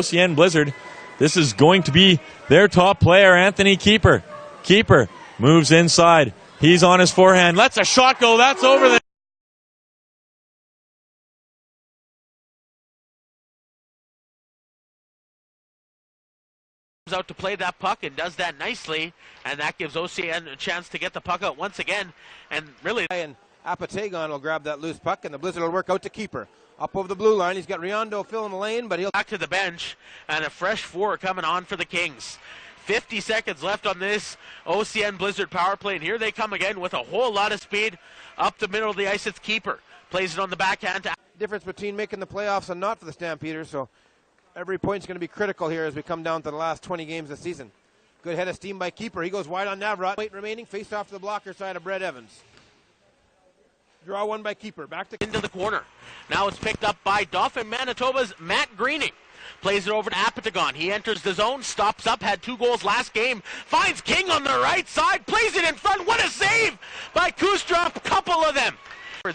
OCN Blizzard. This is going to be their top player, Anthony Keeper. Keeper moves inside. He's on his forehand. Lets a shot go. That's over the out to play that puck and does that nicely, and that gives OCN a chance to get the puck out once again. And really, and Apatagon will grab that loose puck, and the Blizzard will work out to Keeper. Up over the blue line, he's got Riondo filling the lane, but he'll back to the bench, and a fresh four coming on for the Kings. 50 seconds left on this OCN Blizzard power play, and here they come again with a whole lot of speed up the middle of the ice. It's Keeper. Plays it on the backhand. Difference between making the playoffs and not for the Stampeders, so every point's going to be critical here as we come down to the last 20 games of the season. Good head of steam by Keeper. He goes wide on Navrat. Wait remaining, face off to the blocker side of Brett Evans. Draw one by Keeper. Back to into the corner. Now it's picked up by Dauphin Manitoba's Matt Greening. Plays it over to Apatagon. He enters the zone, stops up, had 2 goals last game. Finds King on the right side, plays it in front. What a save by Kustra, a couple of them.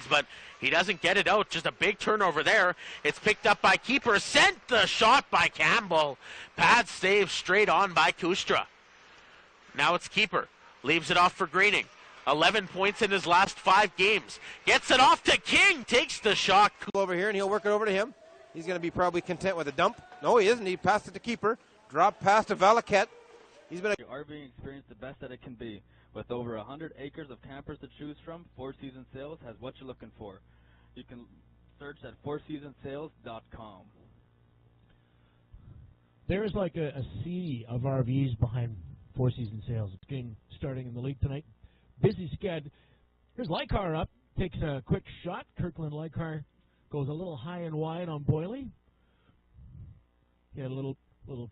But he doesn't get it out, just a big turnover there. It's picked up by Keeper, sent the shot by Campbell. Pad save straight on by Kustra. Now it's Keeper, leaves it off for Greening. 11 points in his last 5 games. Gets it off to King, takes the shot. Over here, and he'll work it over to him. He's going to be probably content with a dump. No, he isn't. He passed it to Keeper. Drop pass to Valaket. He's been Your RV experience the best that it can be. With over 100 acres of campers to choose from, Four Seasons Sales has what you're looking for. You can search at fourseasonsales.com. There's like a sea of RVs behind Four Seasons Sales. It's game starting in the league tonight. Busy sked. Here's Lykar up. Takes a quick shot. Kirkland Lykar goes a little high and wide on Boyley. He had a little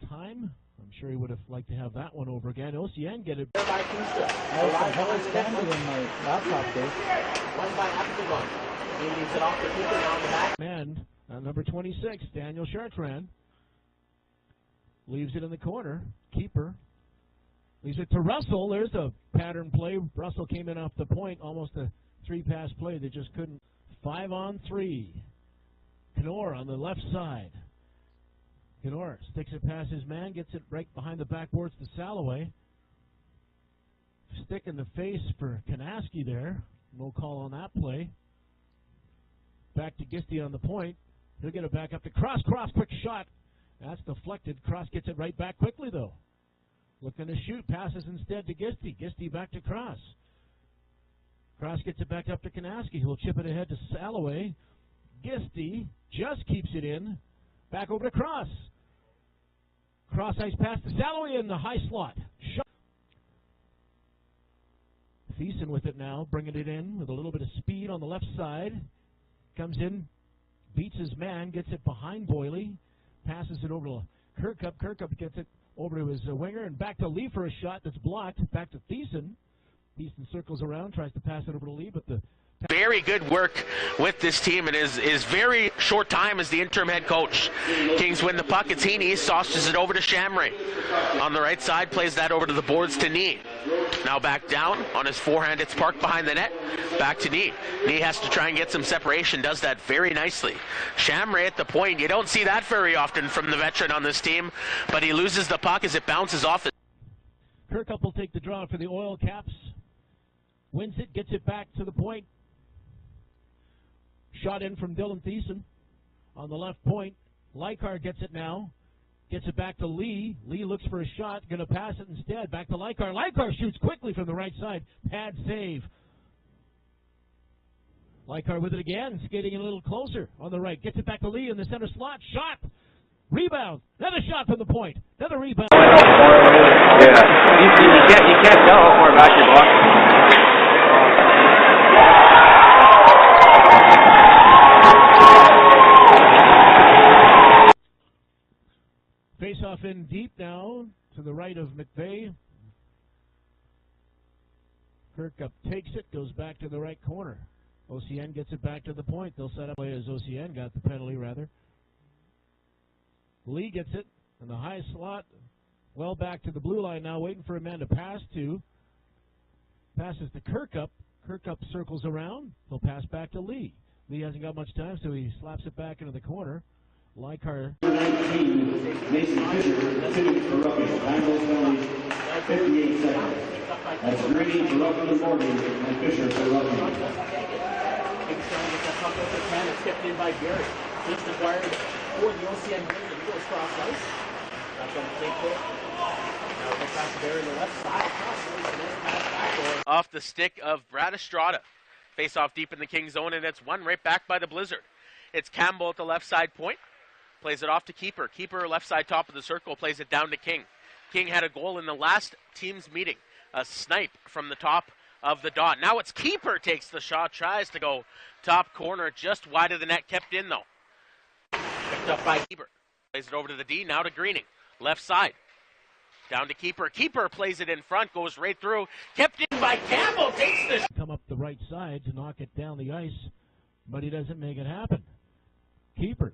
time. I'm sure he would have liked to have that one over again. OCN get it. I was standing in my laptop case. One by Apatagon. He leaves it off for Keeper on the back. And number 26, Daniel Chartrand. Leaves it in the corner. Keeper. Leaves it to Russell. There's a pattern play. Russell came in off the point. Almost a 3-pass play. They just couldn't. 5-on-3. Knorr on the left side. Knorr sticks it past his man. Gets it right behind the backboards to Salloway. Stick in the face for Kanaski there. No call on that play. Back to Gisty on the point. He'll get it back up to Cross. Cross, quick shot. That's deflected. Cross gets it right back quickly, though. Looking to shoot. Passes instead to Gisty. Gisty back to Cross. Cross gets it back up to Kanaski. He'll chip it ahead to Salloway. Gisty just keeps it in. Back over to Cross. Cross ice pass to Salloway in the high slot. Shot. Thiessen with it now, bringing it in with a little bit of speed on the left side. Comes in, beats his man, gets it behind Boyley. Passes it over to Kirkup. Kirkup gets it over to his winger and back to Lee for a shot that's blocked. Back to Thiessen. Thiessen circles around, tries to pass it over to Lee, but the very good work with this team. It is very short time as the interim head coach. Kings win the puck. It's Heaney. Sauces it over to Shamray. On the right side, plays that over to the boards to Nee. Now back down on his forehand. It's parked behind the net. Back to Nee. Nee has to try and get some separation. Does that very nicely. Shamray at the point. You don't see that very often from the veteran on this team, but he loses the puck as it bounces off. Kirkup will take the draw for the Oil Caps. Wins it, gets it back to the point. Shot in from Dylan Thiessen on the left point. Lykar gets it now. Gets it back to Lee. Lee looks for a shot. Going to pass it instead. Back to Lykar. Lykar shoots quickly from the right side. Pad save. Lykar with it again. Skating in a little closer on the right. Gets it back to Lee in the center slot. Shot. Rebound. Another shot from the point. Another rebound. Yeah. You can't tell how far back you're blocking. Face off in deep now to the right of McVeigh. Kirkup takes it, goes back to the right corner. OCN gets it back to the point. They'll set up as OCN got the penalty, rather. Lee gets it in the high slot. Well back to the blue line now, waiting for a man to pass to. Passes to Kirkup. Kirkup circles around. He'll pass back to Lee. Lee hasn't got much time, so he slaps it back into the corner. Leichhardt. 19, Mason Fisher, 2 for roughing. Time goes penalty, 58 seconds. That's Green for roughing the 40, and Fisher for roughing. Big strong with that puck over the can. It's tipped in by Gary. Just acquired for the OCN Blizzard. He goes cross ice. That's on the same foot. Now they pass to Barry on the left side. Off the stick of Brad Estrada. Face off deep in the King zone, and it's won right back by the Blizzard. It's Campbell at the left side point. Plays it off to Keeper. Keeper left side top of the circle. Plays it down to King. King had a goal in the last team's meeting. A snipe from the top of the dot. Now it's Keeper takes the shot. Tries to go top corner. Just wide of the net. Kept in though. Picked up by Keeper. Plays it over to the D. Now to Greening. Left side. Down to Keeper. Keeper plays it in front. Goes right through. Kept in by Campbell. Takes the come up the right side to knock it down the ice, but he doesn't make it happen. Keeper.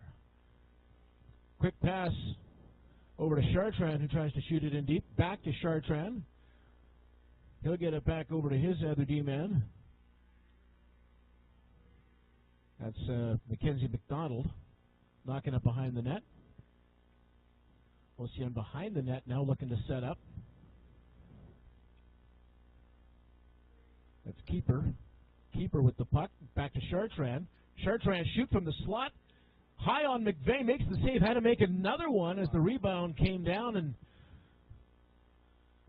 Quick pass over to Chartrand, who tries to shoot it in deep. Back to Chartrand. He'll get it back over to his other D-man. That's Mackenzie McDonald knocking it behind the net. OCN behind the net now looking to set up. That's Keeper. Keeper with the puck. Back to Chartrand. Chartrand shoot from the slot. High on McVeigh. Makes the save. Had to make another one as the rebound came down, and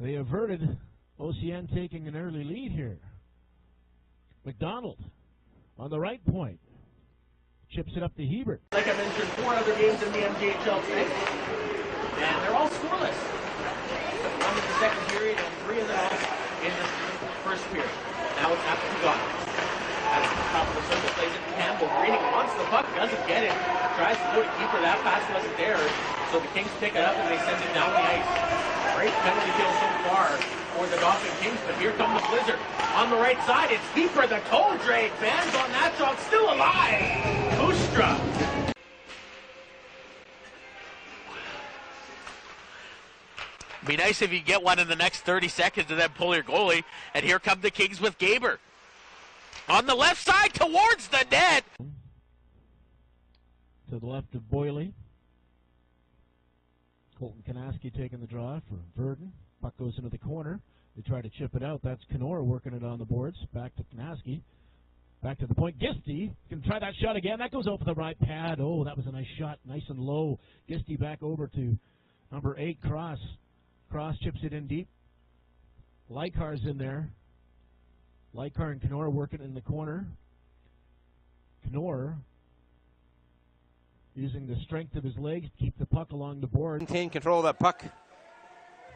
they averted OCN taking an early lead here. McDonald on the right point. Chips it up to Hebert. Like I mentioned, 4 other games in the MJHL today, and they're all scoreless. 1 in the second period and 3 of them in the first period. Now it's after the gun. That's the top of the circle. Plays it to Campbell. Greening wants the puck, doesn't get it. Tries to go to Keeper. That pass wasn't there, so the Kings pick it up and they send it down the ice. Great penalty kill so far for the Dauphin Kings, but here come the Blizzard. On the right side, it's Keeper. The toe drag bands on that shot. Still alive. Kustra. Be nice if you get one in the next 30 seconds and then pull your goalie. And here come the Kings with Gaber. On the left side towards the net. To the left of Boyley. Colton Kanaski taking the draw for Verdon. Puck goes into the corner. They try to chip it out. That's Kenora working it on the boards. Back to Kanaski. Back to the point. Gisty can try that shot again. That goes over the right pad. Oh, that was a nice shot. Nice and low. Gisty back over to number 8, Cross. Cross chips it in deep. Leichhardt's in there. Leichhardt and Kenora working in the corner. Kenora using the strength of his legs to keep the puck along the board. Maintain control of that puck.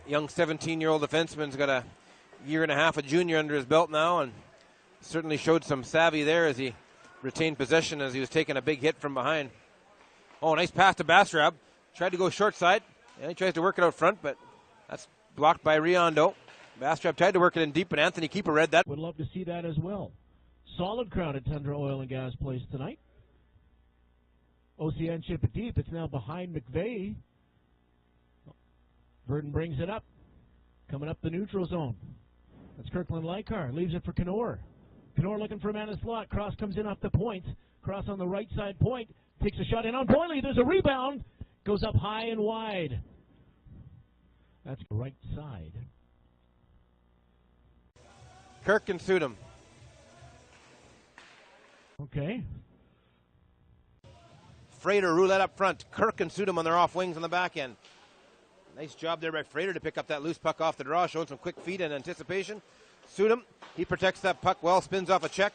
Young 17-year-old defenseman's got a year and a half of junior under his belt now, and certainly showed some savvy there as he retained possession as he was taking a big hit from behind. Oh, nice pass to Bastrab. Tried to go short side. Yeah, he tries to work it out front, but that's blocked by Riondo. Bastrab tried to work it in deep, but Anthony Keeper read that. Would love to see that as well. Solid crowd at Tundra Oil and Gas Place tonight. OCN chip it deep. It's now behind McVeigh. Verdon brings it up. Coming up the neutral zone. That's Kirkland Leichhardt. Leaves it for Kenora. Kenora looking for a man in slot. Cross comes in off the point. Cross on the right side point. Takes a shot in on Boyley. There's a rebound. Goes up high and wide. That's the right side. Kirk and Sudham. Okay. Frater roulette up front. Kirk and Sudham on their off wings on the back end. Nice job there by Frater to pick up that loose puck off the draw. Showing some quick feet and anticipation. Sudham, he protects that puck well. Spins off a check.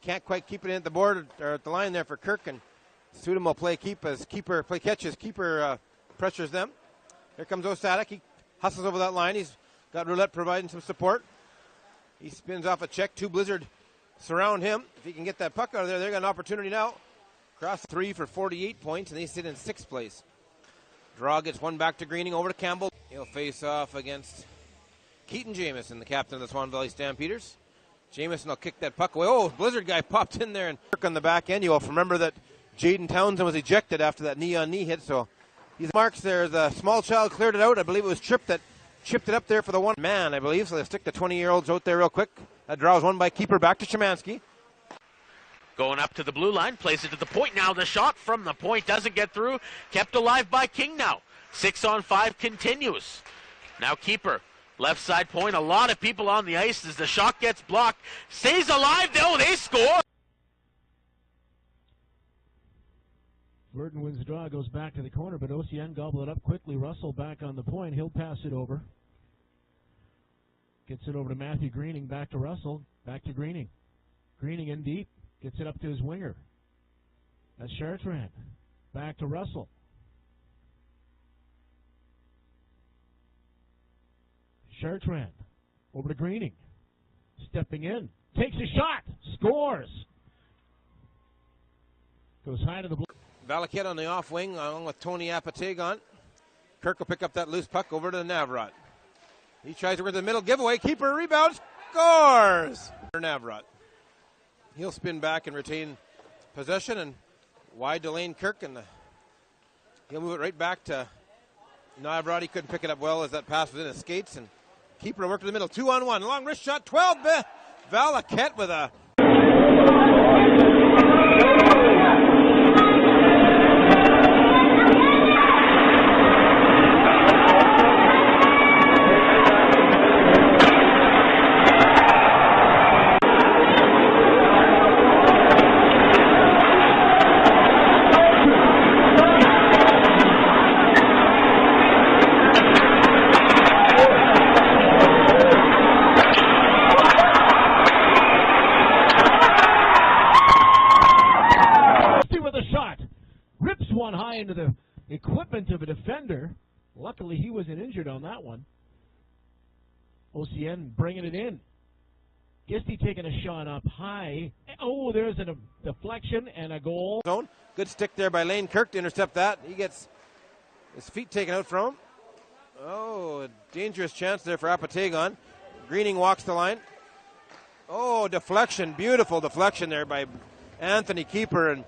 Can't quite keep it in at the board or at the line there for Kirk. And Sudham will play keep as Keeper play catches. Keeper pressures them. Here comes Osadak. He hustles over that line. He's got Roulette providing some support. He spins off a check. 2 Blizzard surround him. If he can get that puck out of there, they've got an opportunity now. Cross 3 for 48 points, and they sit in 6th place. Draw gets one back to Greening, over to Campbell. He'll face off against Keaton Jamieson, the captain of the Swan Valley Stampeders. Jamieson will kick that puck away. Oh, Blizzard guy popped in there and work on the back end. You'll remember that Jaden Townsend was ejected after that knee-on-knee hit, so he's marks there. The small child cleared it out. I believe it was Tripp that chipped it up there for the one man, I believe. So they stick the 20-year-olds out there real quick. That draws one by Keeper back to Szymanski. Going up to the blue line, plays it to the point. Now the shot from the point doesn't get through. Kept alive by King now. 6-on-5 continues. Now keeper. Left side point. A lot of people on the ice as the shot gets blocked. Stays alive. Oh, they score. Verdon wins the draw, goes back to the corner, but OCN gobble it up quickly. Russell back on the point. He'll pass it over. Gets it over to Matthew Greening. Back to Russell. Back to Greening. Greening in deep. Gets it up to his winger. That's Chartrand. Back to Russell. Chartrand. Over to Greening. Stepping in. Takes a shot. Scores. Goes high to the blue. Valaket on the off wing along with Tony Apatagon. Kirk will pick up that loose puck over to Navrot. He tries to go to the middle giveaway. Keeper rebounds. Scores! Navrot. He'll spin back and retain possession, and wide to Lane Kirk, and he'll move it right back to Navrot. He couldn't pick it up well as that pass was in his skates, and keeper worked in the middle. 2-on-1. Long wrist shot. 12. Valaket with a into the equipment of a defender. Luckily, he wasn't injured on that one. OCN bringing it in. Gisty taking a shot up high. Oh, there's a deflection and a goal. Good stick there by Lane Kirk to intercept that. He gets his feet taken out from him. Oh, a dangerous chance there for Apatagon. Greening walks the line. Oh, deflection. Beautiful deflection there by Anthony Keeper. And